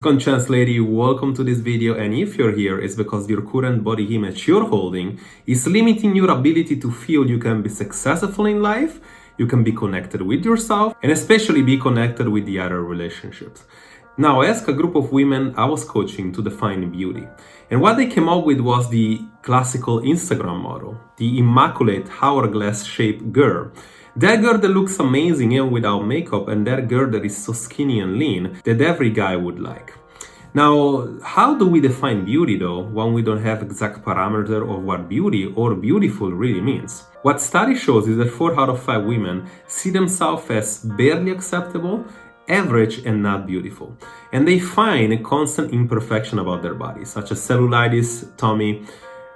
Second chance lady, welcome to this video, and if you're here it's because your current body image you're holding is limiting your ability to feel you can be successful in life, you can be connected with yourself, and especially be connected with the other relationships. Now, I asked a group of women I was coaching to define beauty, and what they came up with was the classical Instagram model, the immaculate hourglass-shaped girl. That girl that looks amazing even without makeup, and that girl that is so skinny and lean that every guy would like. Now, how do we define beauty though when we don't have exact parameter of what beauty or beautiful really means? What study shows is that 4 out of 5 women see themselves as barely acceptable, average, and not beautiful. And they find a constant imperfection about their bodies, such as cellulitis, tummy,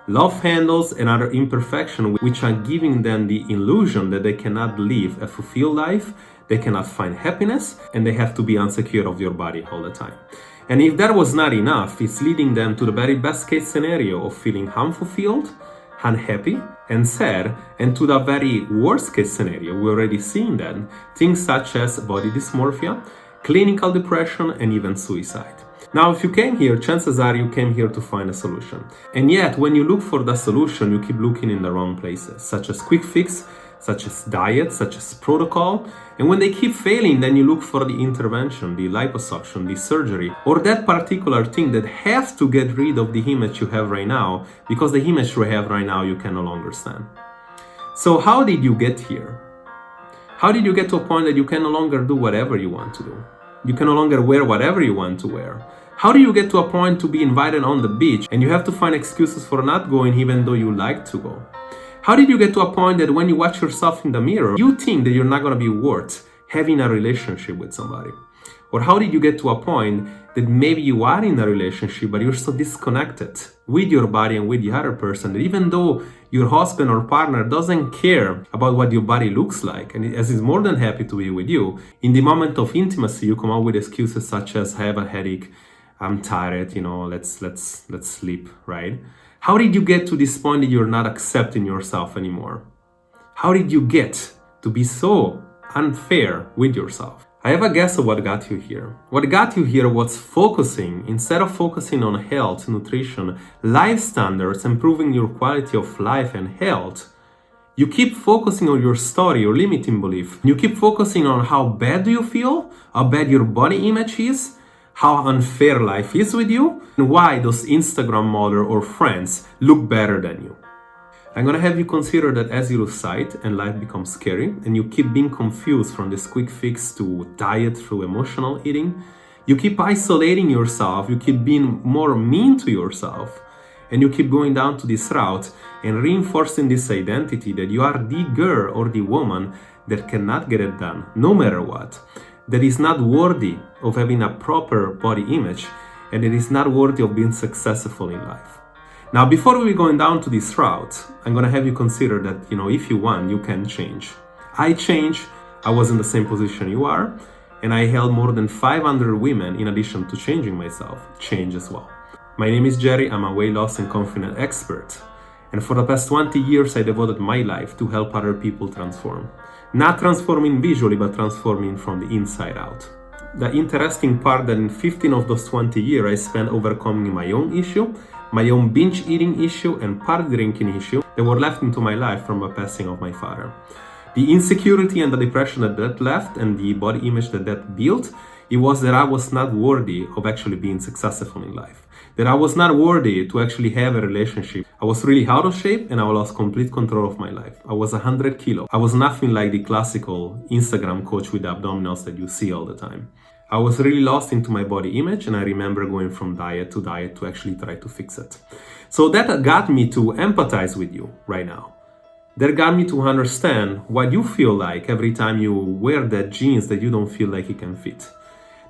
love handles, and other imperfections which are giving them the illusion that they cannot live a fulfilled life, they cannot find happiness, and they have to be insecure of their body all the time. And if that was not enough, it's leading them to the very best case scenario of feeling unfulfilled, unhappy, and sad, and to the very worst case scenario, we're already seeing that, things such as body dysmorphia, clinical depression, and even suicide. Now, if you came here, chances are you came here to find a solution. And yet, when you look for the solution, you keep looking in the wrong places, such as quick fix, such as diet, such as protocol. And when they keep failing, then you look for the intervention, the liposuction, the surgery, or that particular thing that has to get rid of the image you have right now, because the image you have right now you can no longer stand. So how did you get here? How did you get to a point that you can no longer do whatever you want to do? You can no longer wear whatever you want to wear? How do you get to a point to be invited on the beach and you have to find excuses for not going even though you like to go? How did you get to a point that when you watch yourself in the mirror, you think that you're not going to be worth having a relationship with somebody? Or how did you get to a point that maybe you are in a relationship but you're so disconnected with your body and with the other person that even though your husband or partner doesn't care about what your body looks like and as is more than happy to be with you, in the moment of intimacy you come up with excuses such as I have a headache, I'm tired, let's sleep, right? How did you get to this point that you're not accepting yourself anymore? How did you get to be so unfair with yourself? I have a guess of what got you here. What got you here was focusing, instead of focusing on health, nutrition, life standards, improving your quality of life and health, you keep focusing on your story, your limiting belief. You keep focusing on how bad do you feel, how bad your body image is, how unfair life is with you, and why those Instagram models or friends look better than you. I'm gonna have you consider that as you lose sight and life becomes scary and you keep being confused from this quick fix to diet through emotional eating, you keep isolating yourself, you keep being more mean to yourself, and you keep going down to this route and reinforcing this identity that you are the girl or the woman that cannot get it done, no matter what, that is not worthy of having a proper body image, and it is not worthy of being successful in life. Now, before we going down to this route, I'm gonna have you consider that, if you want, you can change. I changed, I was in the same position you are, and I helped more than 500 women in addition to changing myself, change as well. My name is Jerry, I'm a weight loss and confident expert. And for the past 20 years, I devoted my life to help other people transform. Not transforming visually, but transforming from the inside out. The interesting part that in 15 of those 20 years, I spent overcoming my own issue, my own binge eating issue, and party drinking issue that were left into my life from the passing of my father. The insecurity and the depression that left and the body image that built, it was that I was not worthy of actually being successful in life. That I was not worthy to actually have a relationship. I was really out of shape and I lost complete control of my life. I was 100 kilos. I was nothing like the classical Instagram coach with the abdominals that you see all the time. I was really lost into my body image, and I remember going from diet to actually try to fix it. So that got me to empathize with you right now. That got me to understand what you feel like every time you wear that jeans that you don't feel like it can fit.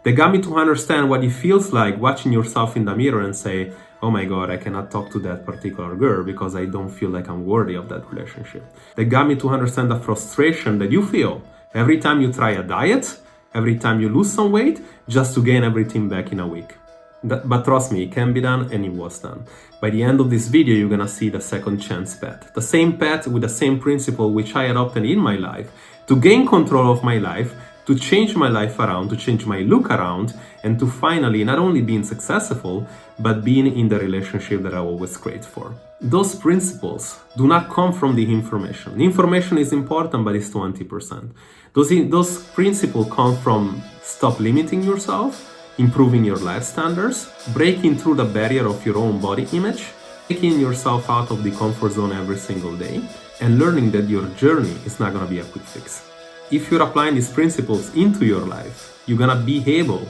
That got me to understand what it feels like watching yourself in the mirror and say, oh my God, I cannot talk to that particular girl because I don't feel like I'm worthy of that relationship. That got me to understand the frustration that you feel every time you try a diet, every time you lose some weight, just to gain everything back in a week. But trust me, it can be done, and it was done. By the end of this video, you're gonna see the second chance path. The same path with the same principle which I adopted in my life to gain control of my life, to change my life around, to change my look around, and to finally not only being successful, but being in the relationship that I always crave for. Those principles do not come from the information. The information is important, but it's 20%. Those principles come from stop limiting yourself, improving your life standards, breaking through the barrier of your own body image, taking yourself out of the comfort zone every single day, and learning that your journey is not going to be a quick fix. If you're applying these principles into your life, you're going to be able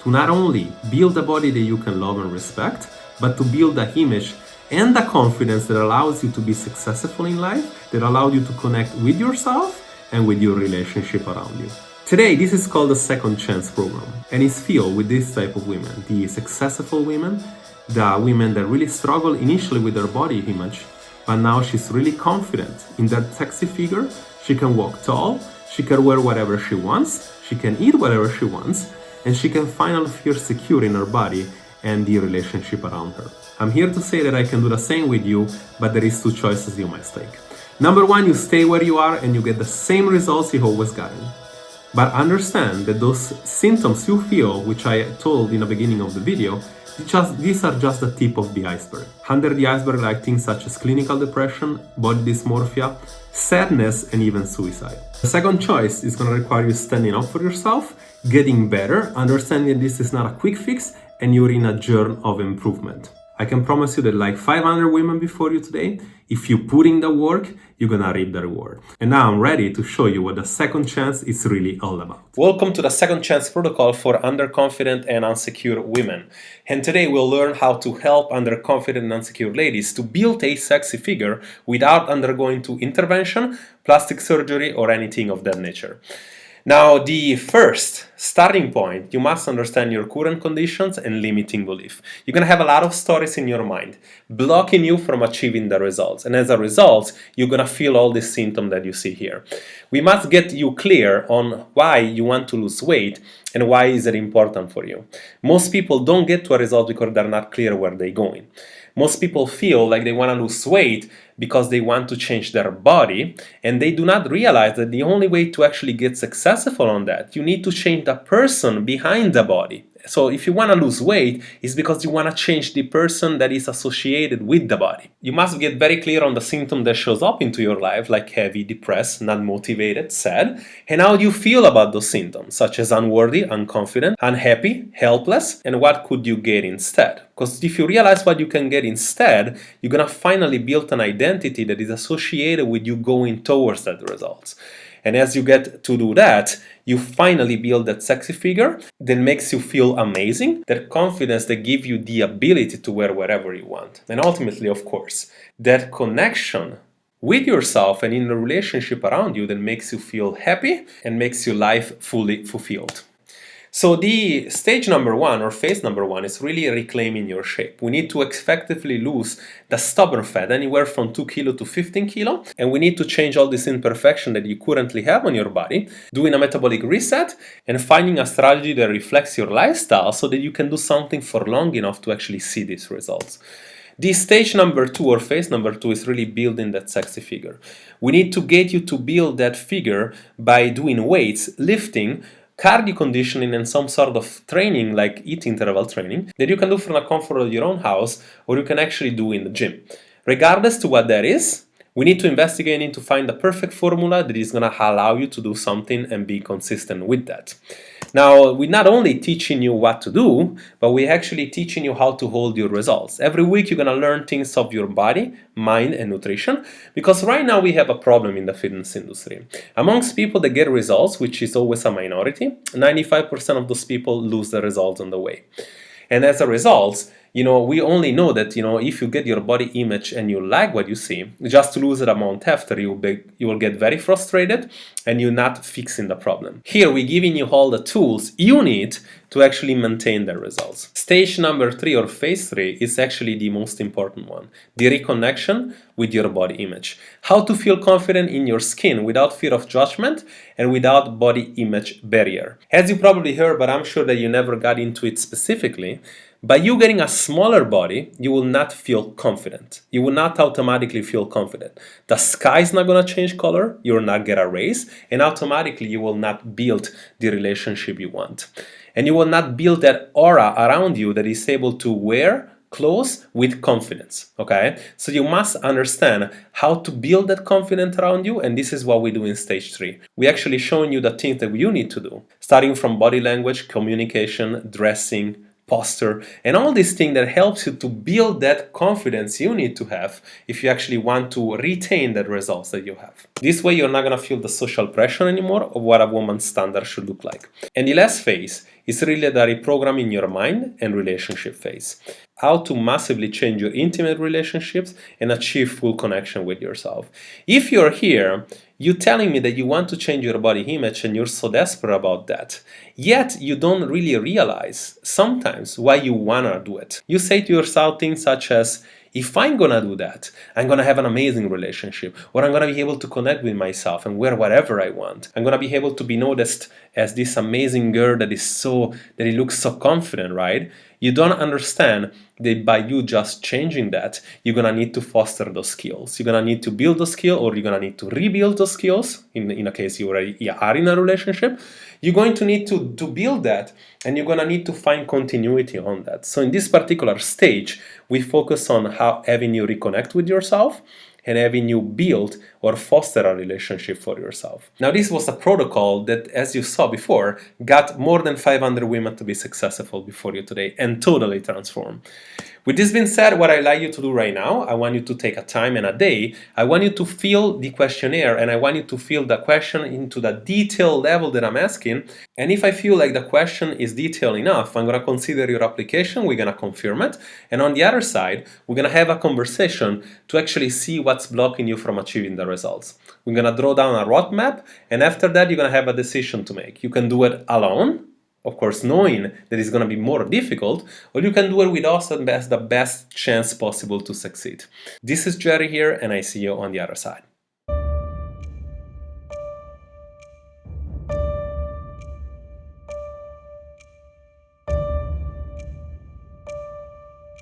to not only build a body that you can love and respect, but to build the image and the confidence that allows you to be successful in life, that allows you to connect with yourself and with your relationship around you. Today, this is called the Second Chance program, and it's filled with this type of women, the successful women, the women that really struggle initially with their body image, but now she's really confident in that sexy figure. She can walk tall, she can wear whatever she wants, she can eat whatever she wants, and she can finally feel secure in her body and the relationship around her. I'm here to say that I can do the same with you, but there is two choices you must take. Number one, you stay where you are and you get the same results you've always gotten. But understand that those symptoms you feel, which I told in the beginning of the video, these are just the tip of the iceberg. Under the iceberg, like things such as clinical depression, body dysmorphia, sadness, and even suicide. The second choice is going to require you standing up for yourself, getting better, understanding this is not a quick fix, and you're in a journey of improvement. I can promise you that like 500 women before you today, if you put in the work, you're gonna reap the reward. And now I'm ready to show you what the second chance is really all about. Welcome to the Second Chance protocol for underconfident and insecure women. And today we'll learn how to help underconfident and insecure ladies to build a sexy figure without undergoing to intervention, plastic surgery, or anything of that nature. Now, the first starting point, you must understand your current conditions and limiting belief. You're going to have a lot of stories in your mind blocking you from achieving the results. And as a result, you're going to feel all these symptoms that you see here. We must get you clear on why you want to lose weight and why is it important for you. Most people don't get to a result because they're not clear where they're going. Most people feel like they want to lose weight because they want to change their body, and they do not realize that the only way to actually get successful on that, you need to change the person behind the body. So if you want to lose weight, it's because you want to change the person that is associated with the body. You must get very clear on the symptom that shows up into your life, like heavy, depressed, not motivated, sad, and how do you feel about those symptoms, such as unworthy, unconfident, unhappy, helpless, and what could you get instead? Because if you realize what you can get instead, you're going to finally build an identity that is associated with you going towards that results. And as you get to do that, you finally build that sexy figure that makes you feel amazing, that confidence that gives you the ability to wear whatever you want. And ultimately, of course, that connection with yourself and in the relationship around you that makes you feel happy and makes your life fully fulfilled. So the stage number one or phase number one is really reclaiming your shape. We need to effectively lose the stubborn fat, anywhere from 2 kilo to 15 kilo. And we need to change all this imperfection that you currently have on your body, doing a metabolic reset and finding a strategy that reflects your lifestyle so that you can do something for long enough to actually see these results. The stage number two or phase number two is really building that sexy figure. We need to get you to build that figure by doing weights, lifting, cardio conditioning, and some sort of training like HIIT interval training that you can do from the comfort of your own house or you can actually do in the gym. Regardless to what that is, we need to investigate and to find the perfect formula that is going to allow you to do something and be consistent with that. Now, we're not only teaching you what to do, but we're actually teaching you how to hold your results. Every week, you're going to learn things of your body, mind, and nutrition, because right now we have a problem in the fitness industry. Amongst people that get results, which is always a minority, 95% of those people lose the results on the way. And as a result, we only know that, if you get your body image and you like what you see, just to lose it a month after, you will get very frustrated and you're not fixing the problem. Here, we're giving you all the tools you need to actually maintain the results. Stage number 3 or phase 3 is actually the most important one, the reconnection with your body image. How to feel confident in your skin without fear of judgment and without body image barrier. As you probably heard, but I'm sure that you never got into it specifically, By you getting a smaller body, you will not feel confident. You will not automatically feel confident. The sky is not going to change color, you will not get a raise, and automatically you will not build the relationship you want. And you will not build that aura around you that is able to wear clothes with confidence, okay? So you must understand how to build that confidence around you, and this is what we do in stage 3. We actually showing you the things that you need to do, starting from body language, communication, dressing, posture, and all these things that helps you to build that confidence you need to have if you actually want to retain the results that you have. This way you're not going to feel the social pressure anymore of what a woman's standard should look like. And the last phase is really the reprogramming your mind and relationship phase. How to massively change your intimate relationships and achieve full connection with yourself. If you're here, you're telling me that you want to change your body image and you're so desperate about that, yet you don't really realize sometimes why you wanna do it. You say to yourself things such as, if I'm gonna do that, I'm gonna have an amazing relationship, or I'm gonna be able to connect with myself and wear whatever I want. I'm gonna be able to be noticed as this amazing girl that it looks so confident, right? You don't understand that by you just changing that, you're gonna need to foster those skills. You're gonna need to build those skills, or you're gonna need to rebuild those skills in a case you already are in a relationship. You're going to need to build that, and you're gonna need to find continuity on that. So in this particular stage, we focus on how having you reconnect with yourself and having you build or foster a relationship for yourself. Now, this was a protocol that, as you saw before, got more than 500 women to be successful before you today and totally transform. With this being said, what I'd like you to do right now, I want you to take a time and a day. I want you to fill the questionnaire, and I want you to fill the question into the detail level that I'm asking. And if I feel like the question is detailed enough, I'm going to consider your application, we're going to confirm it. And on the other side, we're going to have a conversation to actually see what's blocking you from achieving the results. We're going to draw down a roadmap, and after that, you're going to have a decision to make. You can do it alone, of course, knowing that it's going to be more difficult, or you can do it with us and has the best chance possible to succeed. This is Jerry here, and I see you on the other side.